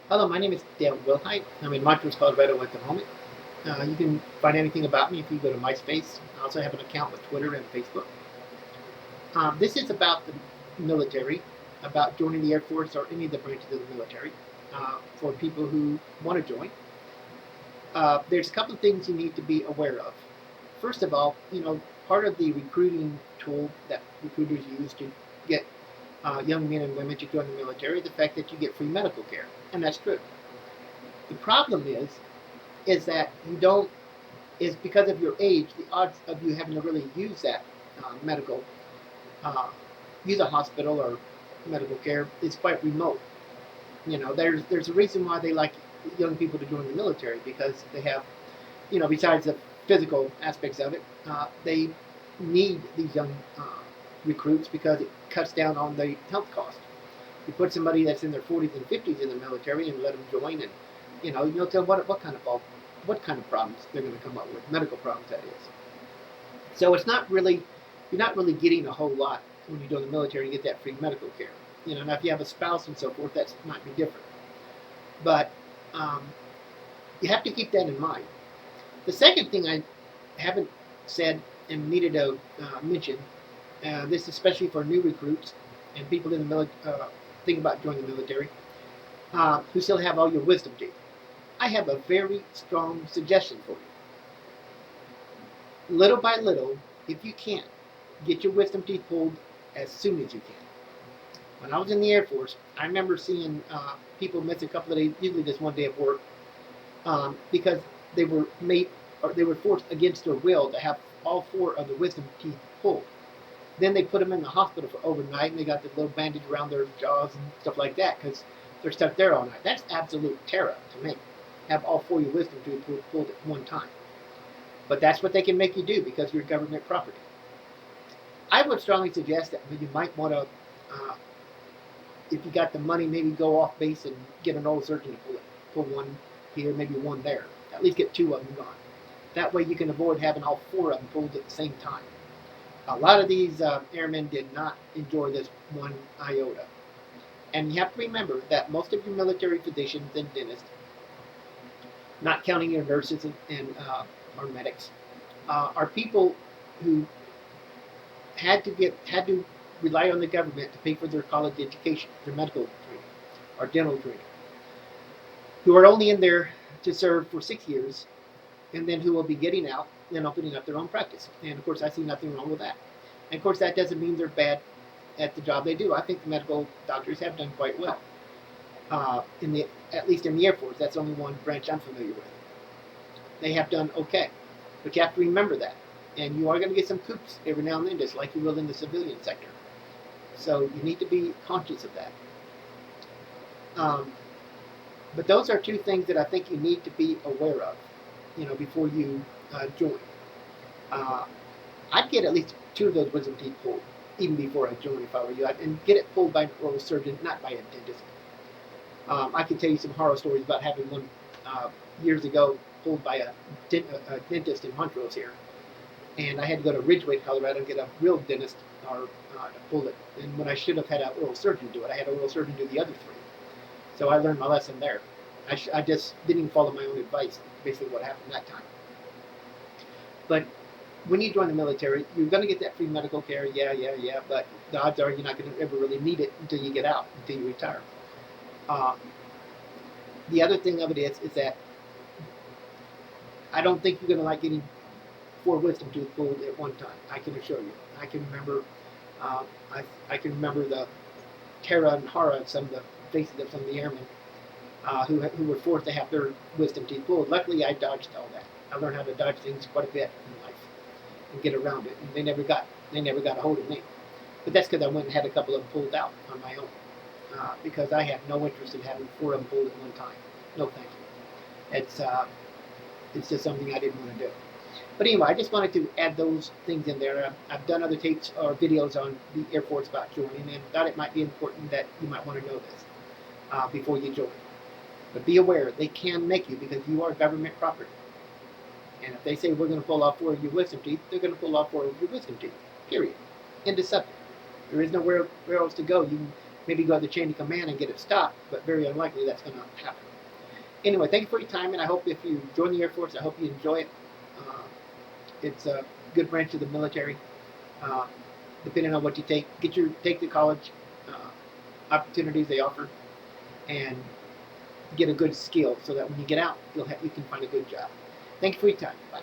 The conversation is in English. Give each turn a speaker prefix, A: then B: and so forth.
A: Hello, my name is Dan Wilhite. I'm in Montrose, Colorado at the moment. You can find anything about me if you go to MySpace. I also have an account with Twitter and Facebook. This is about the military, about joining the Air Force or any of the branches of the military for people who want to join. There's a couple of things you need to be aware of. First of all, part of the recruiting tool that recruiters use to get young men and women to join the military is the fact that you get free medical care, and that's true. The problem is that you don't is because of your age, the odds of you having to really use that medical, uh, use a hospital or medical care is quite remote. There's a reason why they like young people to join the military because they have, besides the physical aspects of it, they need these young recruits because it cuts down on the health cost. You put somebody that's in their 40s and 50s in the military and let them join, and you'll tell what kind of problems they're going to come up with, medical problems that is. So it's not really you're not really getting a whole lot when you join the military. You get that free medical care. Now if you have a spouse and so forth, that might be different. But um, you have to keep that in mind. The second thing I haven't said and needed to mention, this especially for new recruits and people in the military, think about joining the military, who still have all your wisdom teeth. I have a very strong suggestion for you. Little by little, if you can, get your wisdom teeth pulled as soon as you can. When I was in the Air Force, I remember seeing people miss a couple of days, usually just one day of work, because they were made or they were forced against their will to have all four of the wisdom teeth pulled. Then they put them in the hospital for overnight, and they got the little bandage around their jaws and stuff like that because they're stuck there all night. That's absolute terror to me. Have all four of your wisdom teeth pulled at one time. But that's what they can make you do because you're government property. I would strongly suggest that you might want to, if you got the money, maybe go off base and get an old surgeon to pull it. Pull one here, maybe one there. At least get two of them gone. That way you can avoid having all four of them pulled at the same time. A lot of these airmen did not enjoy this one iota. And you have to remember that most of your military physicians and dentists, not counting your nurses and or medics, are people who had to rely on the government to pay for their college education, their medical training, or dental training, who are only in there to serve for 6 years, and then who will be getting out and opening up their own practice. And of course, I see nothing wrong with that. And of course, that doesn't mean they're bad at the job they do. I think the medical doctors have done quite well. In the At least in the Air Force, that's only one branch I'm familiar with. They have done okay, but you have to remember that. And you are going to get some coups every now and then, just like you will in the civilian sector. So you need to be conscious of that. Um, but those are two things that I think you need to be aware of, before you join. Uh, I'd get at least two of those wisdom teeth pulled, even before I join if I were you. And get it pulled by an oral surgeon, not by a dentist. I can tell you some horror stories about having one years ago pulled by a dentist in Montrose here. And I had to go to Ridgeway, Colorado, and get a real dentist to pull it. And when I should have had an oral surgeon do it, I had an oral surgeon do the other three. So I learned my lesson there. I just didn't follow my own advice, basically what happened that time. But when you join the military, you're going to get that free medical care, yeah, but the odds are you're not going to ever really need it until you get out, until you retire. Uh, the other thing of it is that I don't think you're going to like getting four wisdom tooth pulled at one time. I can assure you. I can remember, uh, I can remember the terror and horror of some of the faces of some of the airmen who were forced to have their wisdom teeth pulled. Luckily, I dodged all that. I learned how to dodge things quite a bit in life and get around it. And they never got a hold of me. But that's because I went and had a couple of them pulled out on my own. Because I have no interest in having four of them pulled at one time. No, thank you. It's just something I didn't want to do. But anyway, I just wanted to add those things in there. I've done other tapes or videos on the Air Force about joining, and thought it might be important that you might want to know this before you join. But be aware, they can make you because you are government property. And if they say we're going to pull off four of your wisdom teeth, they're going to pull off four of your wisdom teeth. Period. End of subject. There is nowhere else to go. maybe go to the chain of command and get it stopped, but very unlikely that's going to happen. Anyway, thank you for your time, and I hope if you join the Air Force, I hope you enjoy it. It's a good branch of the military. Uh, Depending on what you take the college opportunities they offer, and get a good skill so that when you get out, you can find a good job. Thank you for your time. Bye.